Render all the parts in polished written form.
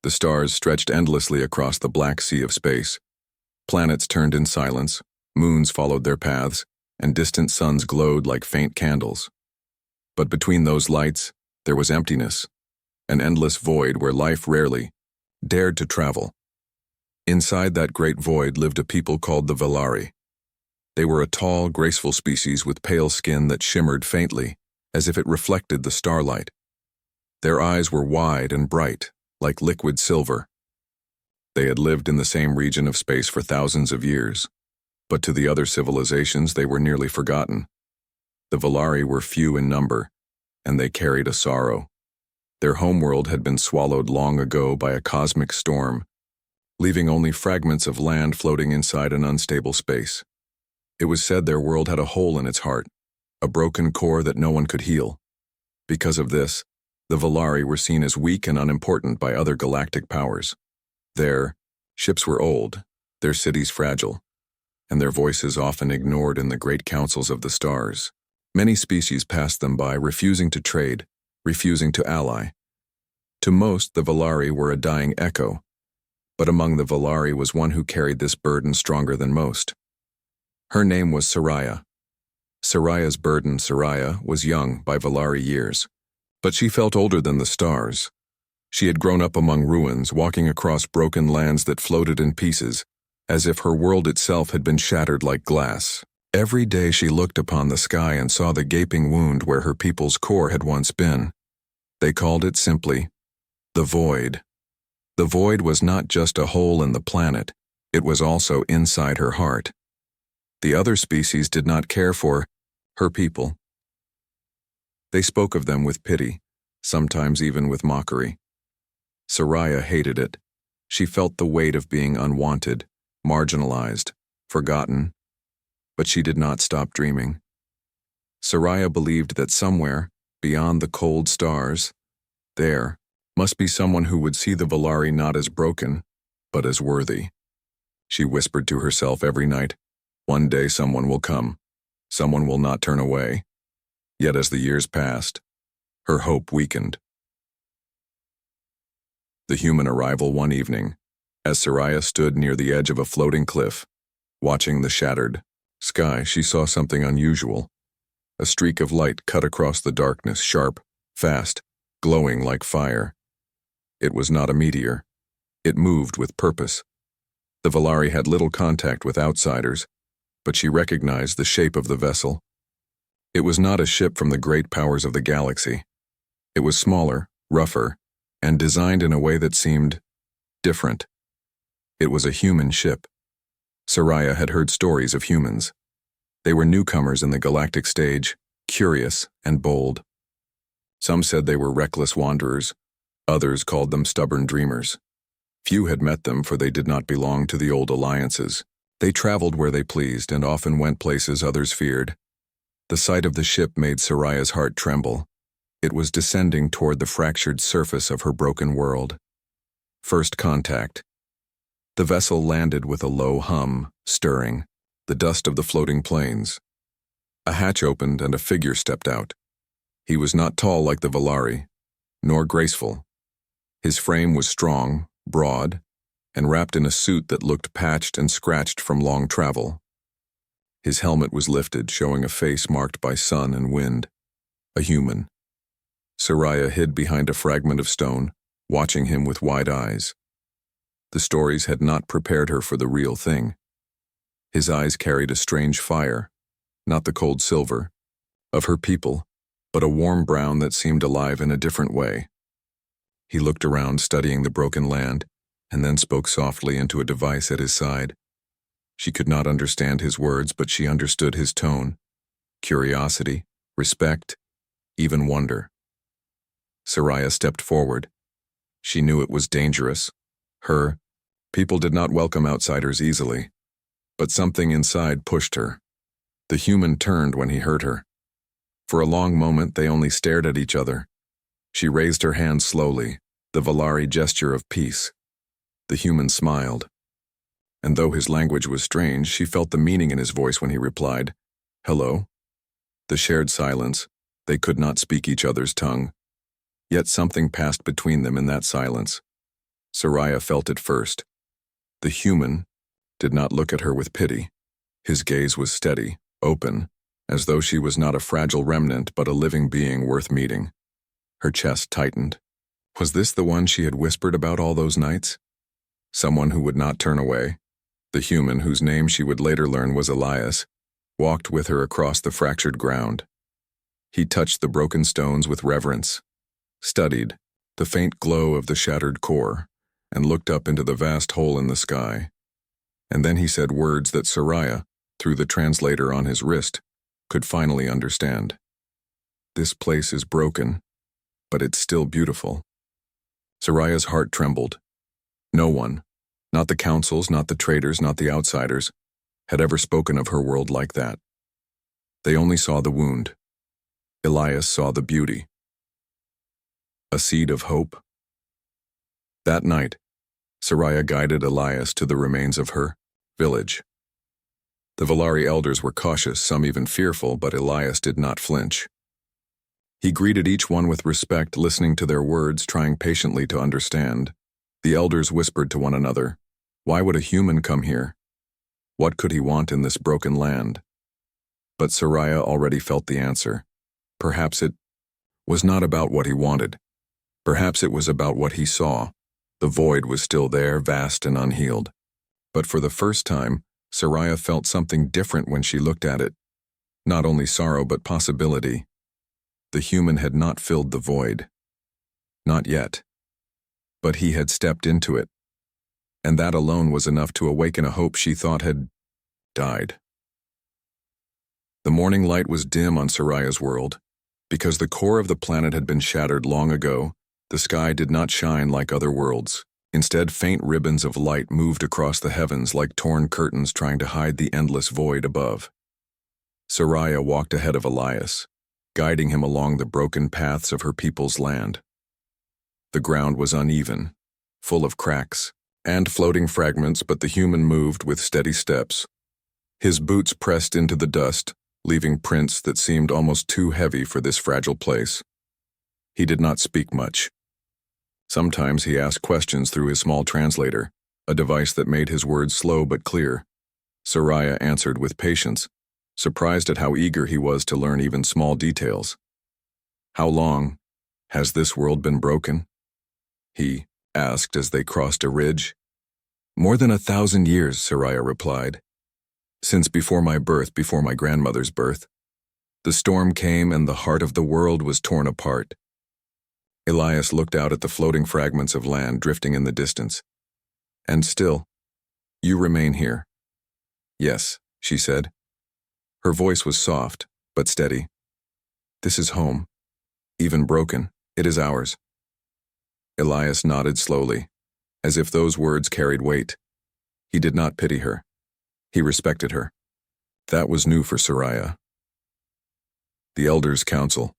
The stars stretched endlessly across the black sea of space. Planets turned in silence, moons followed their paths, and distant suns glowed like faint candles. But between those lights, there was emptiness, an endless void where life rarely dared to travel. Inside that great void lived a people called the Valari. They were a tall, graceful species with pale skin that shimmered faintly, as if it reflected the starlight. Their eyes were wide and bright, like liquid silver. They had lived in the same region of space for thousands of years, but to the other civilizations they were nearly forgotten. The Valari were few in number, and they carried a sorrow. Their homeworld had been swallowed long ago by a cosmic storm, leaving only fragments of land floating inside an unstable space. It was said their world had a hole in its heart, a broken core that no one could heal. Because of this, the Valari were seen as weak and unimportant by other galactic powers. Their ships were old, their cities fragile, and their voices often ignored in the great councils of the stars. Many species passed them by, refusing to trade, refusing to ally. To most, the Valari were a dying echo, but among the Valari was one who carried this burden stronger than most. Her name was Soraya. Soraya's burden, Soraya, was young by Valari years, but she felt older than the stars. She had grown up among ruins, walking across broken lands that floated in pieces, as if her world itself had been shattered like glass. Every day she looked upon the sky and saw the gaping wound where her people's core had once been. They called it simply the void. The void was not just a hole in the planet, it was also inside her heart. The other species did not care for her people. They spoke of them with pity, sometimes even with mockery. Soraya hated it. She felt the weight of being unwanted, marginalized, forgotten. But she did not stop dreaming. Soraya believed that somewhere, beyond the cold stars, there must be someone who would see the Valari not as broken, but as worthy. She whispered to herself every night, "One day someone will come. Someone will not turn away." Yet as the years passed, her hope weakened. The human arrival one evening, as Soraya stood near the edge of a floating cliff, watching the shattered sky, she saw something unusual. A streak of light cut across the darkness, sharp, fast, glowing like fire. It was not a meteor. It moved with purpose. The Valari had little contact with outsiders, but she recognized the shape of the vessel. It was not a ship from the great powers of the galaxy. It was smaller, rougher, and designed in a way that seemed different. It was a human ship. Soraya had heard stories of humans. They were newcomers in the galactic stage, curious and bold. Some said they were reckless wanderers. Others called them stubborn dreamers. Few had met them, for they did not belong to the old alliances. They traveled where they pleased and often went places others feared. The sight of the ship made Soraya's heart tremble. It was descending toward the fractured surface of her broken world. First contact. The vessel landed with a low hum, stirring, the dust of the floating plains. A hatch opened and a figure stepped out. He was not tall like the Valari, nor graceful. His frame was strong, broad, and wrapped in a suit that looked patched and scratched from long travel. His helmet was lifted, showing a face marked by sun and wind. A human. Soraya hid behind a fragment of stone, watching him with wide eyes. The stories had not prepared her for the real thing. His eyes carried a strange fire, not the cold silver of her people, but a warm brown that seemed alive in a different way. He looked around, studying the broken land, and then spoke softly into a device at his side. She could not understand his words, but she understood his tone. Curiosity, respect, even wonder. Soraya stepped forward. She knew it was dangerous. Her people did not welcome outsiders easily. But something inside pushed her. The human turned when he heard her. For a long moment they only stared at each other. She raised her hand slowly, the Valari gesture of peace. The human smiled. And though his language was strange, she felt the meaning in his voice when he replied, "Hello?" The shared silence, they could not speak each other's tongue. Yet something passed between them in that silence. Soraya felt it first. The human did not look at her with pity. His gaze was steady, open, as though she was not a fragile remnant but a living being worth meeting. Her chest tightened. Was this the one she had whispered about all those nights? Someone who would not turn away. The human, whose name she would later learn was Elias, walked with her across the fractured ground. He touched the broken stones with reverence, studied the faint glow of the shattered core, and looked up into the vast hole in the sky. And then he said words that Soraya, through the translator on his wrist, could finally understand. This place is broken, but it's still beautiful. Soraya's heart trembled. No one, not the councils, not the traders, not the outsiders, had ever spoken of her world like that. They only saw the wound. Elias saw the beauty. A seed of hope. That night, Soraya guided Elias to the remains of her village. The Valari elders were cautious, some even fearful, but Elias did not flinch. He greeted each one with respect, listening to their words, trying patiently to understand. The elders whispered to one another, "Why would a human come here? What could he want in this broken land?" But Soraya already felt the answer. Perhaps it was not about what he wanted. Perhaps it was about what he saw. The void was still there, vast and unhealed. But for the first time, Soraya felt something different when she looked at it. Not only sorrow, but possibility. The human had not filled the void. Not yet. But he had stepped into it. And that alone was enough to awaken a hope she thought had died. The morning light was dim on Soraya's world. Because the core of the planet had been shattered long ago, the sky did not shine like other worlds. Instead, faint ribbons of light moved across the heavens like torn curtains trying to hide the endless void above. Soraya walked ahead of Elias, guiding him along the broken paths of her people's land. The ground was uneven, full of cracks and floating fragments, but the human moved with steady steps. His boots pressed into the dust, leaving prints that seemed almost too heavy for this fragile place. He did not speak much. Sometimes he asked questions through his small translator, a device that made his words slow but clear. Soraya answered with patience, surprised at how eager he was to learn even small details. "How long has this world been broken?" he asked as they crossed a ridge. "More than 1,000 years, Soraya replied. "Since before my birth, before my grandmother's birth. The storm came and the heart of the world was torn apart." Elias looked out at the floating fragments of land drifting in the distance. "And still, you remain here." "Yes," she said. Her voice was soft, but steady. "This is home. Even broken, it is ours." Elias nodded slowly, as if those words carried weight. He did not pity her. He respected her. That was new for Soraya. The Elders' Council.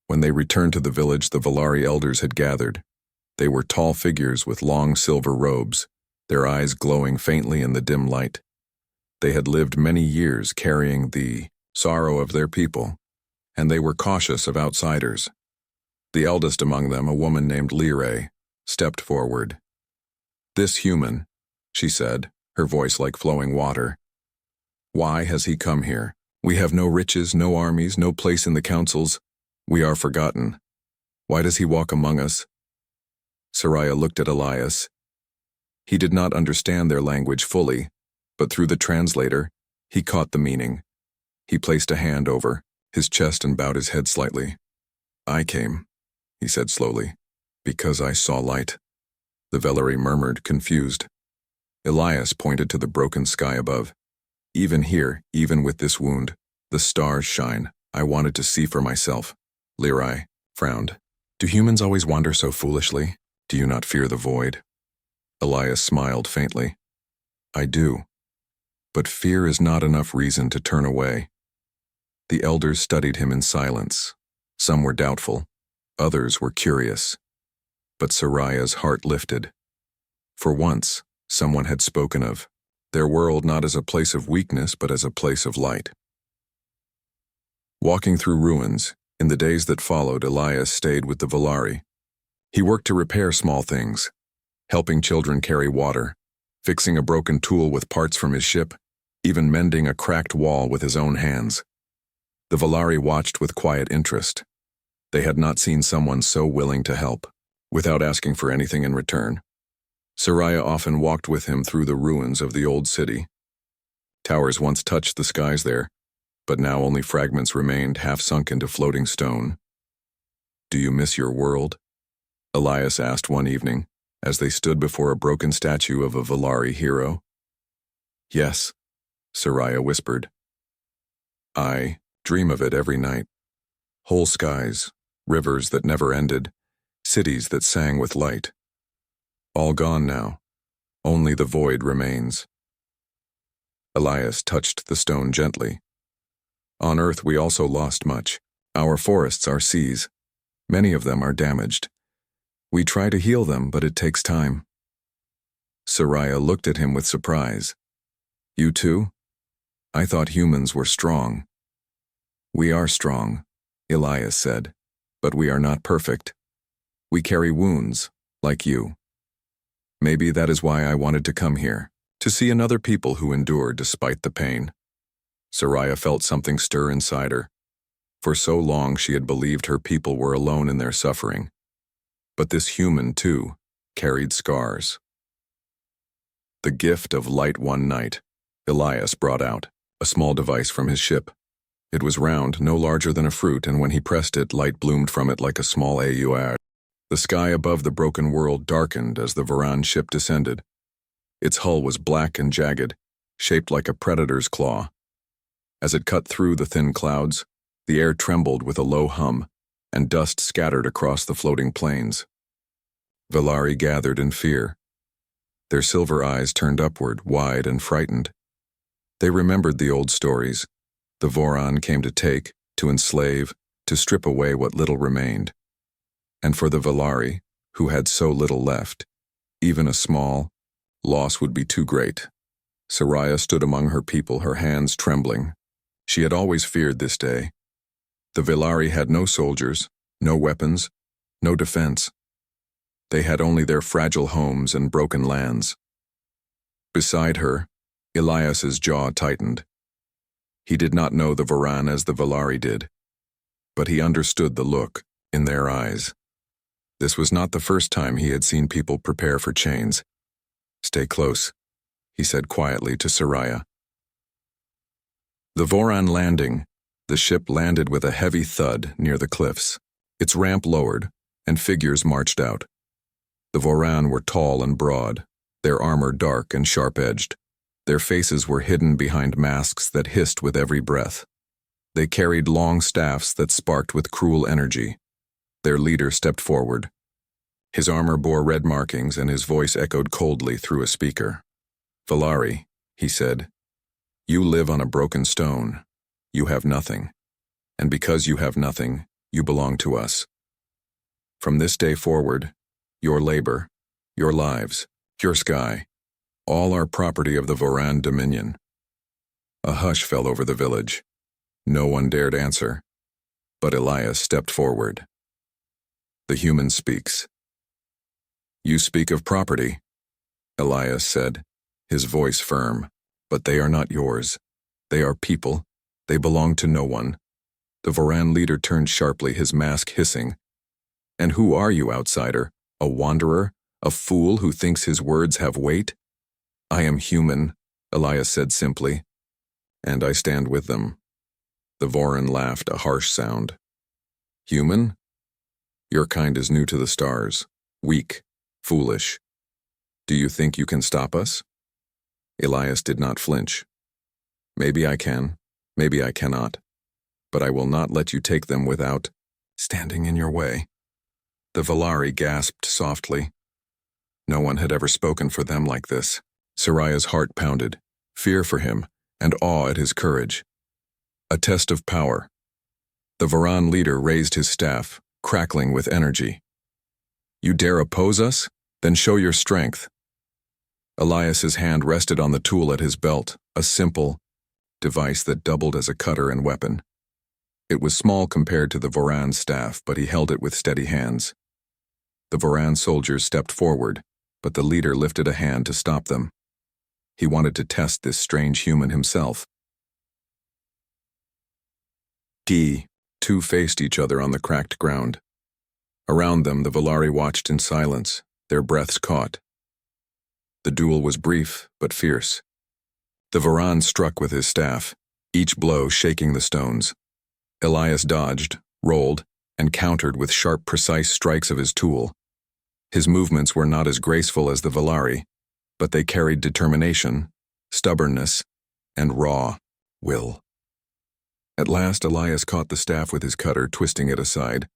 When they returned to the village, the Valari elders had gathered. They were tall figures with long silver robes, their eyes glowing faintly in the dim light. They had lived many years carrying the sorrow of their people, and they were cautious of outsiders. The eldest among them, a woman named Lyrae, stepped forward. "This human," she said, her voice like flowing water. "Why has he come here? We have no riches, no armies, no place in the councils. We are forgotten. Why does he walk among us?" Soraya looked at Elias. He did not understand their language fully, but through the translator, he caught the meaning. He placed a hand over his chest and bowed his head slightly. "I came," he said slowly, "because I saw light." The Valari murmured, confused. Elias pointed to the broken sky above. "Even here, even with this wound, the stars shine. I wanted to see for myself." Lyrae frowned. "Do humans always wander so foolishly? Do you not fear the void?" Elias smiled faintly. "I do. But fear is not enough reason to turn away." The elders studied him in silence. Some were doubtful. Others were curious. But Soraya's heart lifted. For once, someone had spoken of their world not as a place of weakness, but as a place of light. Walking through ruins, in the days that followed, Elias stayed with the Valari. He worked to repair small things, helping children carry water, fixing a broken tool with parts from his ship, even mending a cracked wall with his own hands. The Valari watched with quiet interest. They had not seen someone so willing to help, without asking for anything in return. Soraya often walked with him through the ruins of the old city. Towers once touched the skies there, but now only fragments remained, half sunk into floating stone. "Do you miss your world?" Elias asked one evening, as they stood before a broken statue of a Valari hero. "Yes," Soraya whispered. "I dream of it every night. Whole skies, rivers that never ended, cities that sang with light. All gone now. Only the void remains." Elias touched the stone gently. "On Earth we also lost much. Our forests, our seas. Many of them are damaged. We try to heal them, but it takes time." Soraya looked at him with surprise. "You too? I thought humans were strong." "We are strong," Elias said, "but we are not perfect. We carry wounds, like you. Maybe that is why I wanted to come here, to see another people who endure despite the pain." Soraya felt something stir inside her. For so long she had believed her people were alone in their suffering. But this human, too, carried scars. The gift of light one night, Elias brought out, a small device from his ship. It was round, no larger than a fruit, and when he pressed it, light bloomed from it like a small AUR. The sky above the broken world darkened as the Varan ship descended. Its hull was black and jagged, shaped like a predator's claw. As it cut through the thin clouds, the air trembled with a low hum, and dust scattered across the floating plains. Valari gathered in fear. Their silver eyes turned upward, wide and frightened. They remembered the old stories. The Voran came to take, to enslave, to strip away what little remained. And for the Valari, who had so little left, even a small loss would be too great. Soraya stood among her people, her hands trembling. She had always feared this day. The Valari had no soldiers, no weapons, no defense. They had only their fragile homes and broken lands. Beside her, Elias's jaw tightened. He did not know the Varan as the Valari did, but he understood the look in their eyes. This was not the first time he had seen people prepare for chains. "Stay close," he said quietly to Soraya. The Voran landing. The ship landed with a heavy thud near the cliffs. Its ramp lowered, and figures marched out. The Voran were tall and broad, their armor dark and sharp-edged. Their faces were hidden behind masks that hissed with every breath. They carried long staffs that sparked with cruel energy. Their leader stepped forward. His armor bore red markings, and his voice echoed coldly through a speaker. "Valari," he said, "you live on a broken stone. You have nothing. And because you have nothing, you belong to us. From this day forward, your labor, your lives, your sky, all are property of the Voran dominion." A hush fell over the village. No one dared answer, but Elias stepped forward. "The human speaks." "You speak of property," Elias said, his voice firm, "but they are not yours. They are people. They belong to no one." The Voran leader turned sharply, his mask hissing. "And who are you, outsider? A wanderer? A fool who thinks his words have weight?" "I am human," Elias said simply, "and I stand with them." The Voran laughed, a harsh sound. "Human? Your kind is new to the stars, weak, foolish. Do you think you can stop us?" Elias did not flinch. "Maybe I can, maybe I cannot, but I will not let you take them without standing in your way." The Valari gasped softly. No one had ever spoken for them like this. Soraya's heart pounded, fear for him, and awe at his courage. A test of power. The Varan leader raised his staff, crackling with energy. "You dare oppose us? Then show your strength." Elias's hand rested on the tool at his belt, a simple device that doubled as a cutter and weapon. It was small compared to the Voran's staff, but he held it with steady hands. The Voran soldiers stepped forward, but the leader lifted a hand to stop them. He wanted to test this strange human himself. Two faced each other on the cracked ground. Around them, the Valari watched in silence, their breaths caught. The duel was brief, but fierce. The Varan struck with his staff, each blow shaking the stones. Elias dodged, rolled, and countered with sharp, precise strikes of his tool. His movements were not as graceful as the Valari, but they carried determination, stubbornness, and raw will. At last, Elias caught the staff with his cutter, twisting it aside.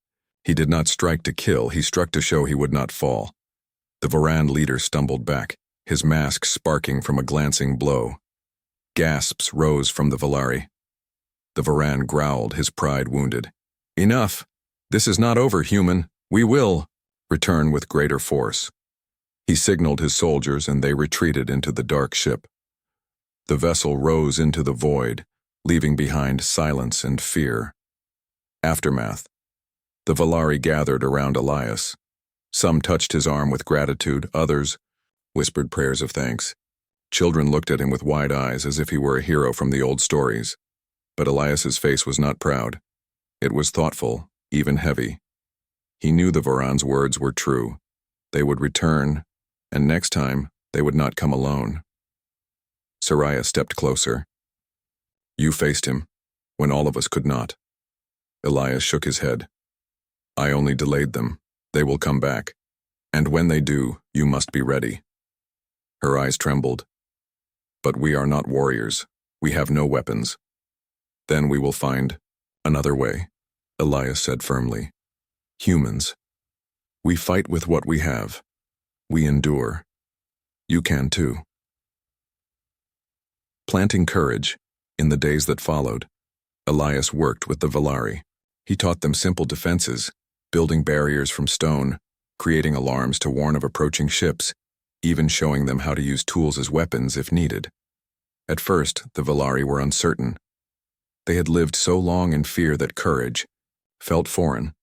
He did not strike to kill, he struck to show he would not fall. The Varan leader stumbled back, his mask sparking from a glancing blow. Gasps rose from the Valari. The Varan growled, his pride wounded. "Enough! This is not over, human. We will return with greater force." He signaled his soldiers, and they retreated into the dark ship. The vessel rose into the void, leaving behind silence and fear. Aftermath. The Valari gathered around Elias. Some touched his arm with gratitude, others whispered prayers of thanks. Children looked at him with wide eyes as if he were a hero from the old stories. But Elias's face was not proud. It was thoughtful, even heavy. He knew the Varan's words were true. They would return, and next time, they would not come alone. Soraya stepped closer. "You faced him, when all of us could not." Elias shook his head. "I only delayed them. They will come back. And when they do, you must be ready." Her eyes trembled. "But we are not warriors. We have no weapons." "Then we will find another way," Elias said firmly. "Humans. We fight with what we have. We endure. You can too." Planting courage, in the days that followed, Elias worked with the Valari. He taught them simple defenses, building barriers from stone, creating alarms to warn of approaching ships, even showing them how to use tools as weapons if needed. At first, the Valari were uncertain. They had lived so long in fear that courage felt foreign.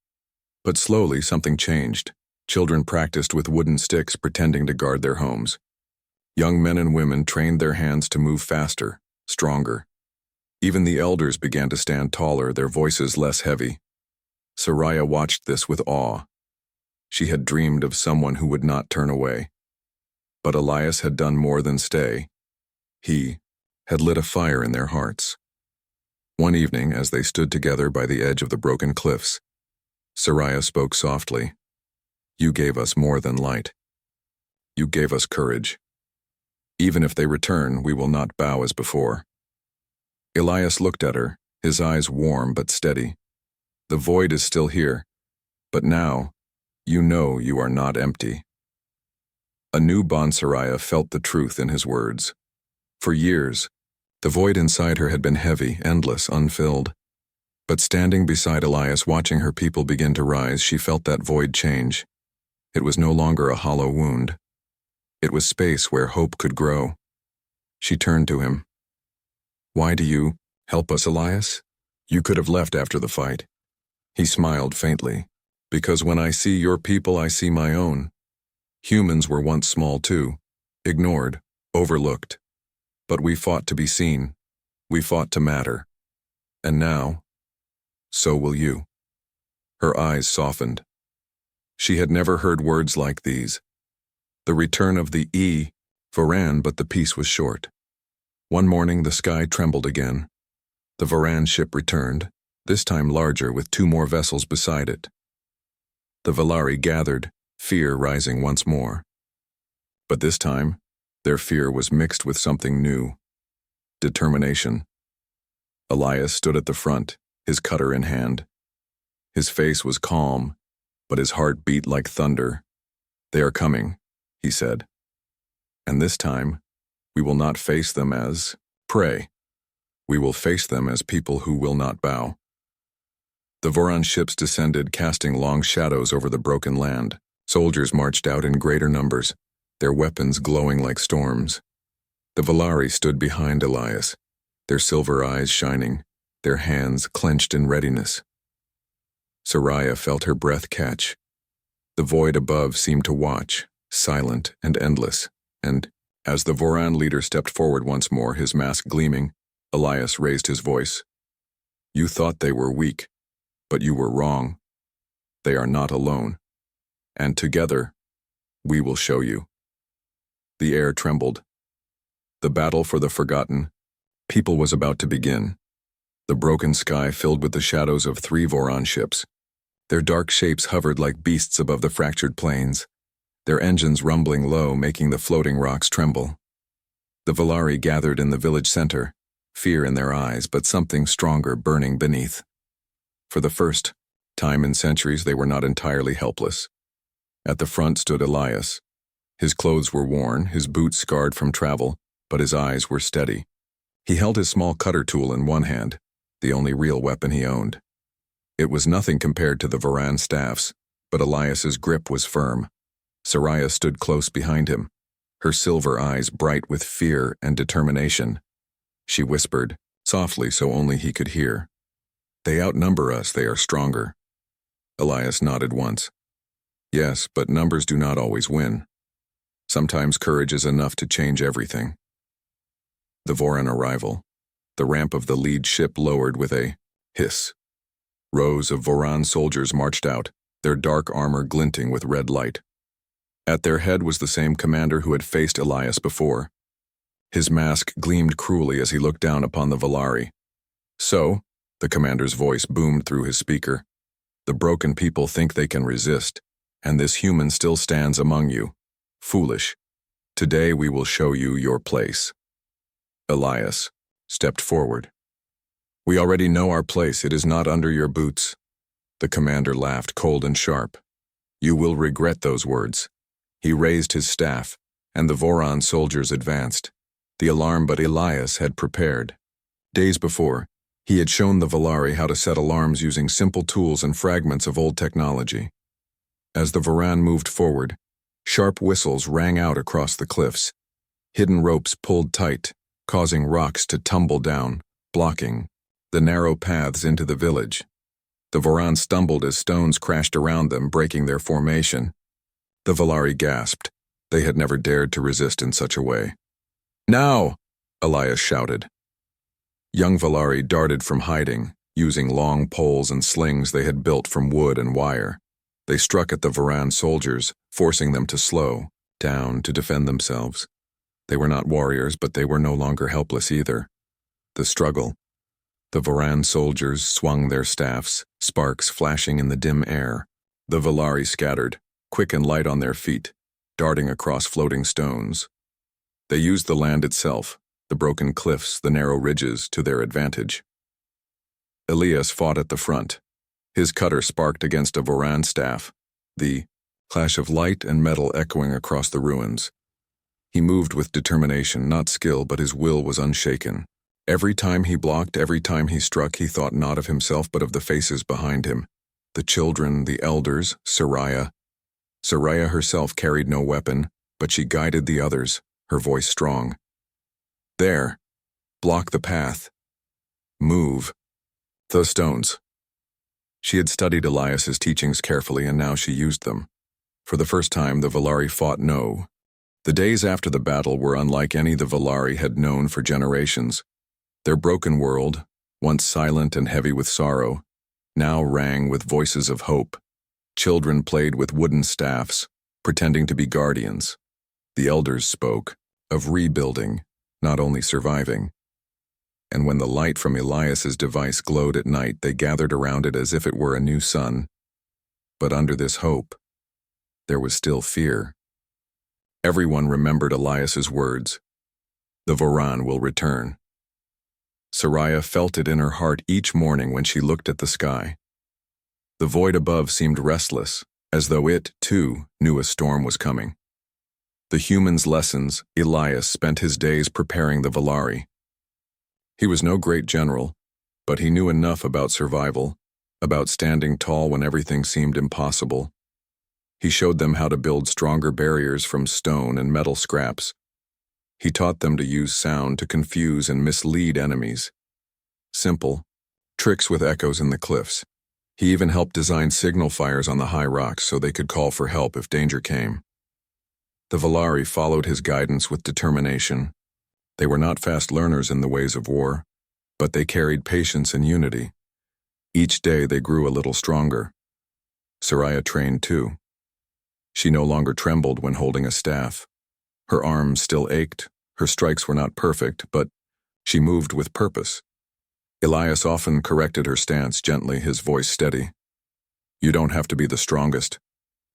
But slowly something changed. Children practiced with wooden sticks, pretending to guard their homes. Young men and women trained their hands to move faster, stronger. Even the elders began to stand taller, their voices less heavy. Soraya watched this with awe. She had dreamed of someone who would not turn away. But Elias had done more than stay. He had lit a fire in their hearts. One evening, as they stood together by the edge of the broken cliffs, Soraya spoke softly. "You gave us more than light. You gave us courage. Even if they return, we will not bow as before." Elias looked at her, his eyes warm but steady. "The void is still here, but now, you know you are not empty." A new Soraya felt the truth in his words. For years, the void inside her had been heavy, endless, unfilled. But standing beside Elias, watching her people begin to rise, she felt that void change. It was no longer a hollow wound. It was space where hope could grow. She turned to him. "Why do you help us, Elias? You could have left after the fight." He smiled faintly. "Because when I see your people, I see my own. Humans were once small too, ignored, overlooked. But we fought to be seen. We fought to matter. And now, so will you." Her eyes softened. She had never heard words like these. The return of the Varan, but the peace was short. One morning the sky trembled again. The Varan ship returned, this time larger with 2 more vessels beside it. The Valari gathered, fear rising once more. But this time, their fear was mixed with something new. Determination. Elias stood at the front, his cutter in hand. His face was calm, but his heart beat like thunder. "They are coming," he said. "And this time, we will not face them as prey. We will face them as people who will not bow." The Voron ships descended, casting long shadows over the broken land. Soldiers marched out in greater numbers, their weapons glowing like storms. The Valari stood behind Elias, their silver eyes shining, their hands clenched in readiness. Soraya felt her breath catch. The void above seemed to watch, silent and endless, and, as the Voran leader stepped forward once more, his mask gleaming, Elias raised his voice. You thought they were weak, but you were wrong. They are not alone. And together, we will show you. The air trembled. The battle for the forgotten people was about to begin. The broken sky filled with the shadows of 3 Voran ships. Their dark shapes hovered like beasts above the fractured plains, their engines rumbling low, making the floating rocks tremble. The Volari gathered in the village center, fear in their eyes, but something stronger burning beneath. For the first time in centuries, they were not entirely helpless. At the front stood Elias. His clothes were worn, his boots scarred from travel, but his eyes were steady. He held his small cutter tool in one hand, the only real weapon he owned. It was nothing compared to the Voran staffs, but Elias's grip was firm. Soraya stood close behind him, her silver eyes bright with fear and determination. She whispered, softly so only he could hear. They outnumber us, they are stronger. Elias nodded once. Yes, but numbers do not always win. Sometimes courage is enough to change everything. The Voran arrival. The ramp of the lead ship lowered with a hiss. Rows of Voran soldiers marched out, their dark armor glinting with red light. At their head was the same commander who had faced Elias before. His mask gleamed cruelly as he looked down upon the Volari. So, the commander's voice boomed through his speaker, the broken people think they can resist, and this human still stands among you. Foolish. Today we will show you your place. Elias stepped forward. We already know our place, it is not under your boots. The commander laughed, cold and sharp. You will regret those words. He raised his staff, and the Voran soldiers advanced. The alarm, but Elias had prepared. Days before, he had shown the Volari how to set alarms using simple tools and fragments of old technology. As the Voran moved forward, sharp whistles rang out across the cliffs. Hidden ropes pulled tight, causing rocks to tumble down, blocking the narrow paths into the village. The Voran stumbled as stones crashed around them, breaking their formation. The Volari gasped. They had never dared to resist in such a way. Now! Elias shouted. Young Volari darted from hiding, using long poles and slings they had built from wood and wire. They struck at the Voran soldiers, forcing them to slow down to defend themselves. They were not warriors, but they were no longer helpless either. The struggle. The Voran soldiers swung their staffs, sparks flashing in the dim air. The Volari scattered, quick and light on their feet, darting across floating stones. They used the land itself, the broken cliffs, the narrow ridges, to their advantage. Elias fought at the front. His cutter sparked against a Voran staff, the clash of light and metal echoing across the ruins. He moved with determination, not skill, but his will was unshaken. Every time he blocked, every time he struck, he thought not of himself but of the faces behind him. The children, the elders, Soraya. Soraya herself carried no weapon, but she guided the others, her voice strong. There. Block the path. Move. The stones. She had studied Elias's teachings carefully, and now she used them. For the first time, the Volari fought no. The days after the battle were unlike any the Volari had known for generations. Their broken world, once silent and heavy with sorrow, now rang with voices of hope. Children played with wooden staffs, pretending to be guardians. The elders spoke of rebuilding, not only surviving. And when the light from Elias's device glowed at night, they gathered around it as if it were a new sun. But under this hope, there was still fear. Everyone remembered Elias's words. The Voran will return. Soraya felt it in her heart each morning when she looked at the sky. The void above seemed restless, as though it, too, knew a storm was coming. The human's lessons, Elias spent his days preparing the Volari. He was no great general, but he knew enough about survival, about standing tall when everything seemed impossible. He showed them how to build stronger barriers from stone and metal scraps. He taught them to use sound to confuse and mislead enemies. Simple, tricks with echoes in the cliffs. He even helped design signal fires on the high rocks so they could call for help if danger came. The Valari followed his guidance with determination. They were not fast learners in the ways of war, but they carried patience and unity. Each day they grew a little stronger. Soraya trained too. She no longer trembled when holding a staff. Her arms still ached, her strikes were not perfect, but she moved with purpose. Elias often corrected her stance gently, his voice steady. "You don't have to be the strongest,"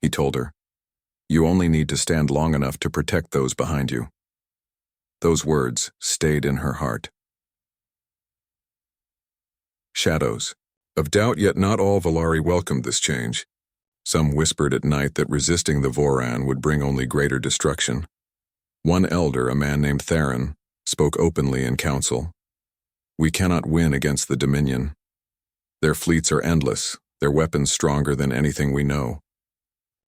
he told her. "You only need to stand long enough to protect those behind you." Those words stayed in her heart. Shadows. Of doubt, yet not all Valari welcomed this change. Some whispered at night that resisting the Voran would bring only greater destruction. One elder, a man named Theron, spoke openly in council. "We cannot win against the Dominion. Their fleets are endless, their weapons stronger than anything we know.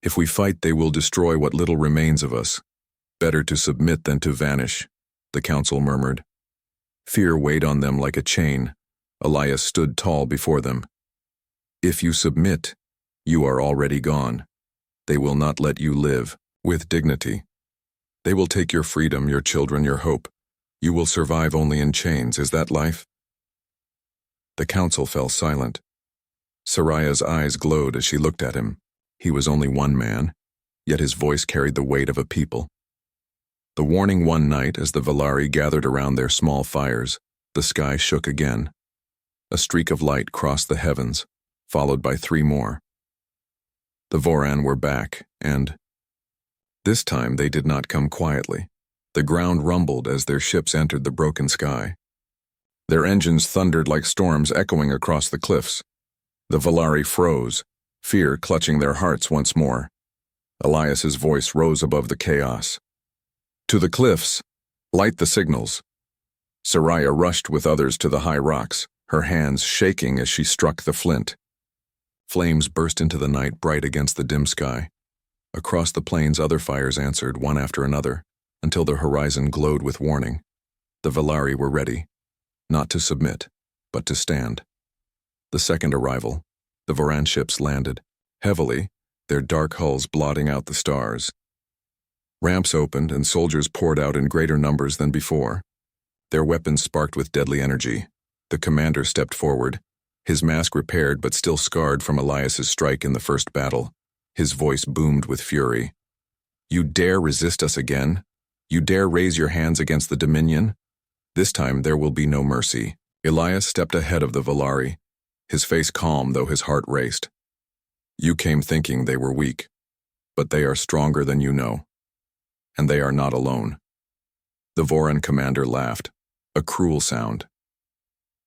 If we fight, they will destroy what little remains of us. Better to submit than to vanish," the council murmured. Fear weighed on them like a chain. Elias stood tall before them. "If you submit, you are already gone. They will not let you live with dignity. They will take your freedom, your children, your hope. You will survive only in chains. Is that life?" The council fell silent. Soraya's eyes glowed as she looked at him. He was only one man, yet his voice carried the weight of a people. The warning one night as the Valari gathered around their small fires, the sky shook again. A streak of light crossed the heavens, followed by 3 more. The Voran were back, and this time they did not come quietly. The ground rumbled as their ships entered the broken sky. Their engines thundered like storms echoing across the cliffs. The Valari froze, fear clutching their hearts once more. Elias's voice rose above the chaos. "To the cliffs! Light the signals!" Soraya rushed with others to the high rocks, her hands shaking as she struck the flint. Flames burst into the night, bright against the dim sky. Across the plains other fires answered, one after another, until the horizon glowed with warning. The Valari were ready, not to submit, but to stand. The second arrival, the Voran ships landed, heavily, their dark hulls blotting out the stars. Ramps opened and soldiers poured out in greater numbers than before. Their weapons sparked with deadly energy. The commander stepped forward, his mask repaired but still scarred from Elias's strike in the first battle. His voice boomed with fury. "You dare resist us again? You dare raise your hands against the Dominion? This time there will be no mercy." Elias stepped ahead of the Valari, his face calm though his heart raced. "You came thinking they were weak, but they are stronger than you know. And they are not alone." The Voran commander laughed, a cruel sound.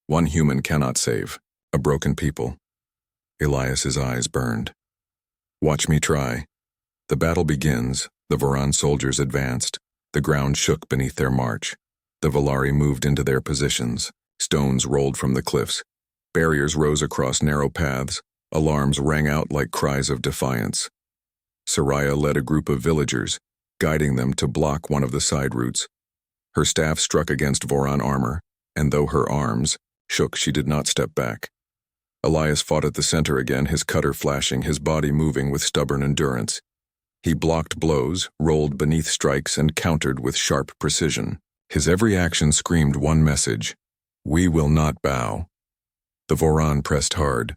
"One human cannot save a broken people." Elias's eyes burned. "Watch me try." The battle begins. The Voran soldiers advanced. The ground shook beneath their march. The Valari moved into their positions. Stones rolled from the cliffs. Barriers rose across narrow paths. Alarms rang out like cries of defiance. Soraya led a group of villagers, guiding them to block one of the side routes. Her staff struck against Voran armor, and though her arms shook, she did not step back. Elias fought at the center again, his cutter flashing, his body moving with stubborn endurance. He blocked blows, rolled beneath strikes, and countered with sharp precision. His every action screamed one message: "We will not bow." The Voran pressed hard,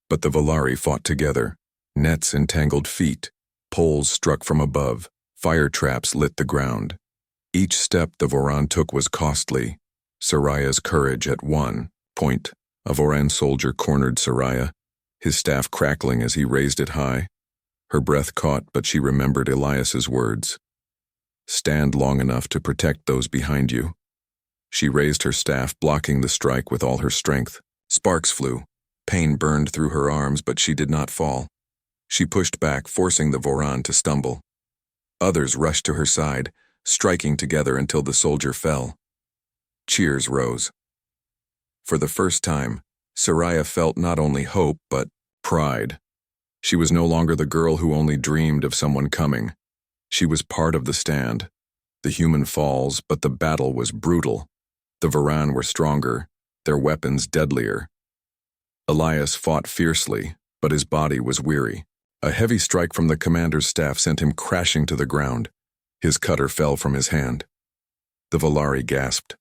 but the Valari fought together. Nets entangled feet, poles struck from above, fire traps lit the ground. Each step the Voran took was costly. Soraya's courage at one point. A Voran soldier cornered Soraya, his staff crackling as he raised it high. Her breath caught, but she remembered Elias's words. "Stand long enough to protect those behind you." She raised her staff, blocking the strike with all her strength. Sparks flew. Pain burned through her arms, but she did not fall. She pushed back, forcing the Voran to stumble. Others rushed to her side, striking together until the soldier fell. Cheers rose. For the first time, Soraya felt not only hope, but pride. She was no longer the girl who only dreamed of someone coming. She was part of the stand. The human falls, but the battle was brutal. The Voran were stronger, their weapons deadlier. Elias fought fiercely, but his body was weary. A heavy strike from the commander's staff sent him crashing to the ground. His cutter fell from his hand. The Valari gasped.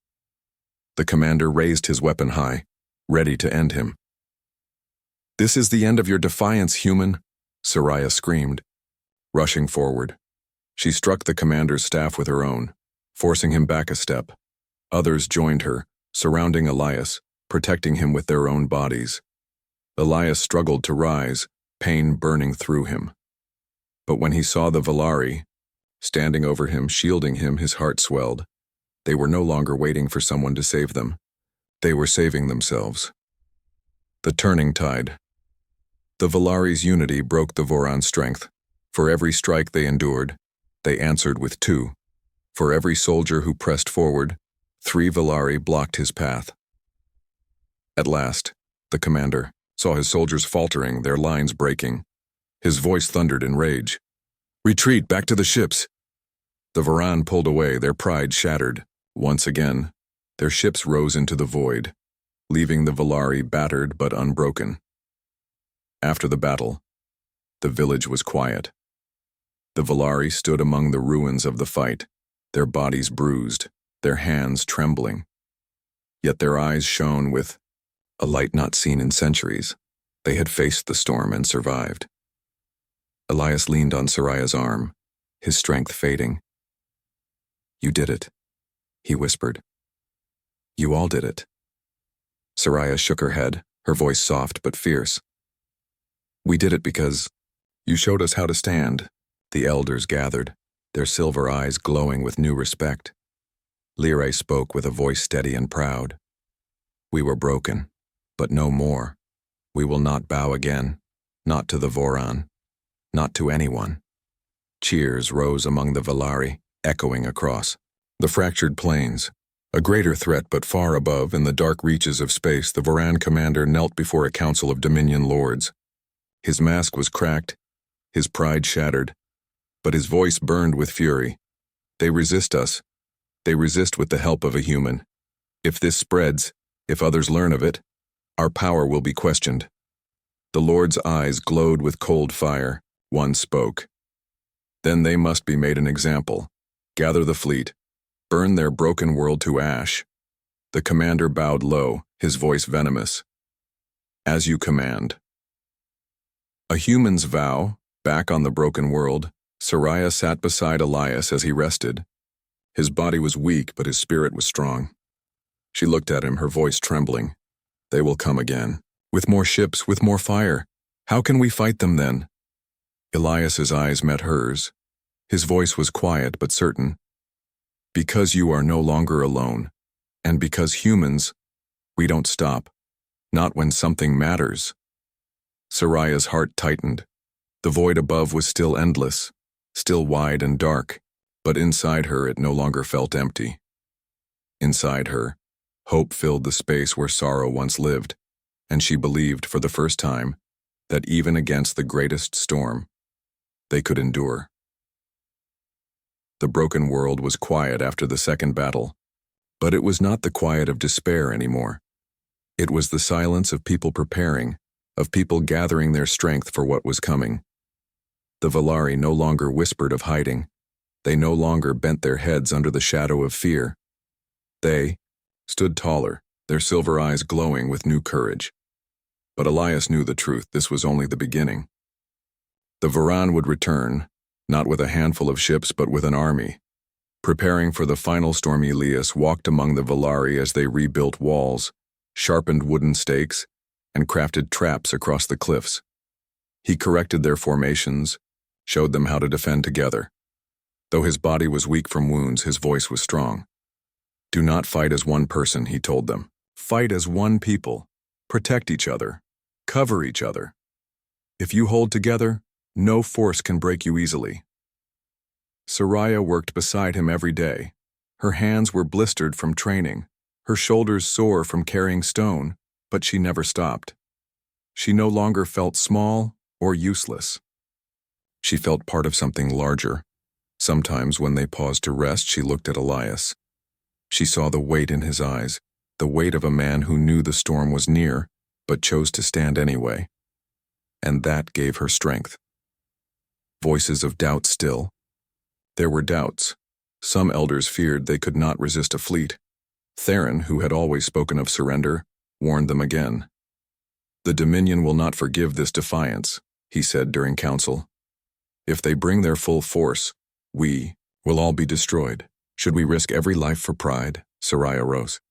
The commander raised his weapon high, ready to end him. "This is the end of your defiance, human," Soraya screamed. Rushing forward, she struck the commander's staff with her own, forcing him back a step. Others joined her, surrounding Elias, protecting him with their own bodies. Elias struggled to rise, pain burning through him. But when he saw the Valari, standing over him, shielding him, his heart swelled. They were no longer waiting for someone to save them. They were saving themselves. The turning tide. The Valari's unity broke the Voron's strength. For every strike they endured, they answered with 2. For every soldier who pressed forward, 3 Valari blocked his path. At last, the commander saw his soldiers faltering, their lines breaking. His voice thundered in rage. "Retreat, back to the ships!" The Voron pulled away, their pride shattered. Once again, their ships rose into the void, leaving the Valari battered but unbroken. After the battle, the village was quiet. The Valari stood among the ruins of the fight, their bodies bruised, their hands trembling. Yet their eyes shone with a light not seen in centuries. They had faced the storm and survived. Elias leaned on Soraya's arm, his strength fading. "You did it," he whispered. "You all did it." Soraya shook her head, her voice soft but fierce. "We did it because you showed us how to stand." The elders gathered, their silver eyes glowing with new respect. Lyrae spoke with a voice steady and proud. "We were broken, but no more. We will not bow again, not to the Voron, not to anyone." Cheers rose among the Valari, echoing across the fractured plains. A greater threat but far above, in the dark reaches of space, the Voron commander knelt before a council of Dominion lords. His mask was cracked, his pride shattered, but his voice burned with fury. "They resist us. They resist with the help of a human. If this spreads, if others learn of it, our power will be questioned." The Lord's eyes glowed with cold fire. One spoke. "Then they must be made an example. Gather the fleet. Burn their broken world to ash." The commander bowed low, his voice venomous. "As you command." A human's vow, back on the broken world, Soraya sat beside Elias as he rested. His body was weak, but his spirit was strong. She looked at him, her voice trembling. "They will come again. With more ships, with more fire. How can we fight them then?" Elias's eyes met hers. His voice was quiet but certain. "Because you are no longer alone. And because humans, we don't stop. Not when something matters." Soraya's heart tightened. The void above was still endless, still wide and dark, but inside her it no longer felt empty. Inside her, hope filled the space where sorrow once lived, and she believed for the first time that even against the greatest storm, they could endure. The broken world was quiet after the second battle, but it was not the quiet of despair anymore. It was the silence of people preparing, of people gathering their strength for what was coming. The Valari no longer whispered of hiding. They no longer bent their heads under the shadow of fear. They stood taller, their silver eyes glowing with new courage. But Elias knew the truth. This was only the beginning. The Voron would return, not with a handful of ships but with an army. Preparing for the final storm, Elias walked among the Valari as they rebuilt walls, sharpened wooden stakes, and crafted traps across the cliffs. He corrected their formations, showed them how to defend together. Though his body was weak from wounds, his voice was strong. "Do not fight as one person," he told them. "Fight as one people. Protect each other. Cover each other. If you hold together, no force can break you easily." Soraya worked beside him every day. Her hands were blistered from training, her shoulders sore from carrying stone, but she never stopped. She no longer felt small or useless. She felt part of something larger. Sometimes when they paused to rest, she looked at Elias. She saw the weight in his eyes, the weight of a man who knew the storm was near, but chose to stand anyway. And that gave her strength. Voices of doubt still. There were doubts. Some elders feared they could not resist a fleet. Theron, who had always spoken of surrender, warned them again. "The Dominion will not forgive this defiance," he said during council. "If they bring their full force, we will all be destroyed. Should we risk every life for pride?" Soraya rose.